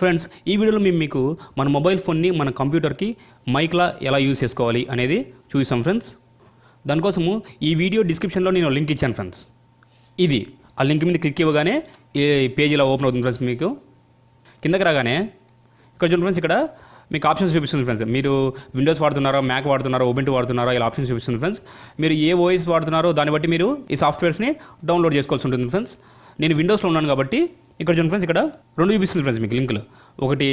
Friends, ఈ వీడియోలో మేము మీకు మన మొబైల్ ఫోన్ని మన కంప్యూటర్కి మైక్లా ఎలా యూజ్ చేసుకోవాలి అనేది చూసాం ఫ్రెండ్స్. దానికోసము ఈ వీడియో డిస్క్రిప్షన్లో నేను లింక్ ఇచ్చాను ఫ్రెండ్స్. ఇది ఆ లింక్ మీద క్లిక్ ఇవ్వగానే ఈ పేజ్ ఇలా ఓపెన్ అవుతుంది ఫ్రెండ్స్. మీకు కిందకి రాగానే ఇక్కడ చూడండి ఫ్రెండ్స్, ఇక్కడ మీకు ఆప్షన్స్ చూపిస్తుంది ఫ్రెండ్స్. మీరు విండోస్ వాడుతున్నారా, మ్యాక్ వాడుతున్నారా, ఓబెంటూ వాడుతున్నారా, ఇలా ఆప్షన్స్ చూపిస్తుంది ఫ్రెండ్స్. మీరు ఏ ఓఎస్ వాడుతున్నారో దాన్ని బట్టి మీరు ఈ సాఫ్ట్వేర్స్ని డౌన్లోడ్ చేసుకోవాల్సి ఉంటుంది ఫ్రెండ్స్. నేను విండోస్లో ఉన్నాను కాబట్టి ఇక్కడ చూడండి ఫ్రెండ్స్, ఇక్కడ రెండు చూపిస్తుంది ఫ్రెండ్స్ మీకు లింకులు. ఒకటి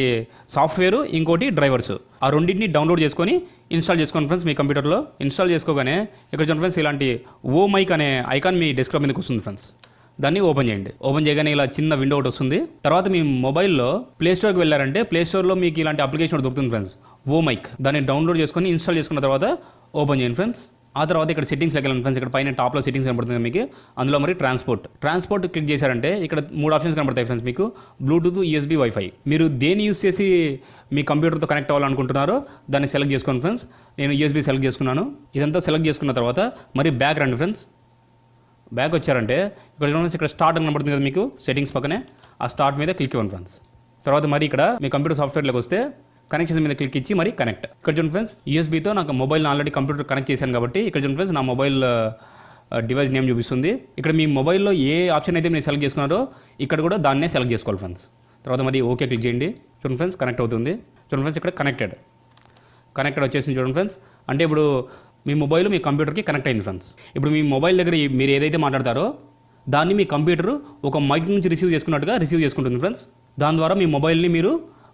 సాఫ్ట్వేర్, ఇంకోటి డ్రైవర్స్. ఆ రెండింటిని డౌన్లోడ్ చేసుకొని ఇన్స్టాల్ చేసుకోండి ఫ్రెండ్స్. మీ కంప్యూటర్లో ఇన్స్టాల్ చేసుకోగానే ఇక్కడ చూడండి ఫ్రెండ్స్, ఇలాంటి ఓ మైక్ అనే ఐకాన్ మీ డెస్క్టాప్ మీదకి వస్తుంది ఫ్రెండ్స్. దాన్ని ఓపెన్ చేయండి. ఓపెన్ చేయగానే ఇలా చిన్న విండో ఒకటి వస్తుంది. తర్వాత మీ మొబైల్లో ప్లే స్టోర్కి వెళ్ళారంటే ప్లే స్టోర్లో మీకు ఇలాంటి అప్లికేషన్ ఒకటి దొరుకుతుంది ఫ్రెండ్స్, ఓ మైక్. దాన్ని డౌన్లోడ్ చేసుకొని ఇన్స్టాల్ చేసుకున్న తర్వాత ఓపెన్ చేయండి ఫ్రెండ్స్. ఆ తర్వాత ఇక్కడ సెట్టింగ్స్కి వెళ్ళండి ఫ్రెండ్స్. ఇక్కడ పైన టాప్లో సెట్టింగ్స్ కనబడుతుంది మీకు. అందులో మరి ట్రాన్స్పోర్ట్ క్లిక్ చేశారంటే ఇక్కడ 3 ఆప్షన్స్ కనబడతాయి ఫ్రెండ్స్ మీకు. Bluetooth, USB, wifi. మీరు దేన్ని యూస్ చేసి మీ కంప్యూటర్తో కనెక్ట్ అవ్వాలనుకుంటున్నారో దాన్ని సెలెక్ట్ చేసుకోండి ఫ్రెండ్స్. నేను యూఎస్బీ సెలెక్ట్ చేసుకున్నాను. ఇదంతా సెలెక్ట్ చేసుకున్న తర్వాత మరి బ్యాక్ రండి ఫ్రెండ్స్. బ్యాక్ వచ్చారంటే ఇక్కడ చూడండి, ఇక్కడ స్టార్ట్ అని కనబడుతుంది కదా మీకు సెట్టింగ్స్ పక్కనే. ఆ స్టార్ట్ మీద క్లిక్ ఇవ్వండి ఫ్రెండ్స్. తర్వాత మరి ఇక్కడ మీ కంప్యూటర్ సాఫ్ట్వేర్లోకి వస్తే కనెక్షన్ మీద క్లిక్ ఇచ్చి మరి కనెక్ట్. ఇక్కడ చూడండి ఫ్రెండ్స్, యూఎస్బీతో నాకు మొబైల్ ఆల్రెడీ కంప్యూటర్ కనెక్ట్ చేశాను కాబట్టి ఇక్కడ చూడండి ఫ్రెండ్స్, నా మొబైల్ డివైస్ నేమ్ చూపిస్తుంది. ఇక్కడ మీ మొబైల్లో ఏ ఆప్షన్ అయితే మీరు సెలెక్ట్ చేసుకున్నారో ఇక్కడ కూడా దాన్నే సెలెక్ట్ చేసుకోవాలి ఫ్రెండ్స్. తర్వాత మరి ఓకే క్లిక్ చేయండి. చూడండి ఫ్రెండ్స్, కనెక్ట్ అవుతుంది. చూడండి ఫ్రెండ్స్, ఇక్కడ కనెక్టెడ్ వచ్చేసింది చూడండి ఫ్రెండ్స్. అంటే ఇప్పుడు మీ మొబైల్ మీ కంప్యూటర్కి కనెక్ట్ అయింది ఫ్రెండ్స్. ఇప్పుడు మీ మొబైల్ దగ్గర మీరు ఏదైతే మాట్లాడతారో దాన్ని మీ కంప్యూటర్ ఒక మైక్ నుంచి రిసీవ్ చేసుకుంటుంది ఫ్రెండ్స్. దాని ద్వారా మీ మొబైల్ని మీరు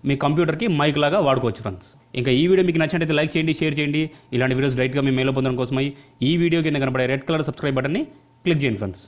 మీ కంప్యూటర్కి మైక్ లాగా వాడుకోవచ్చు ఫ్రెండ్స్. ఇంకా ఈ వీడియో మీకు నచ్చినట్లయితే లైక్ చేయండి, షేర్ చేయండి. ఇలాంటి వీడియోస్ డైరెక్ట్గా మీ మెయిల్లో పొందడం కోసమై ఈ వీడియో కింద కనబడే రెడ్ కలర్ సబ్స్క్రైబ్ బటన్ని క్లిక్ చేయండి ఫ్రెండ్స్.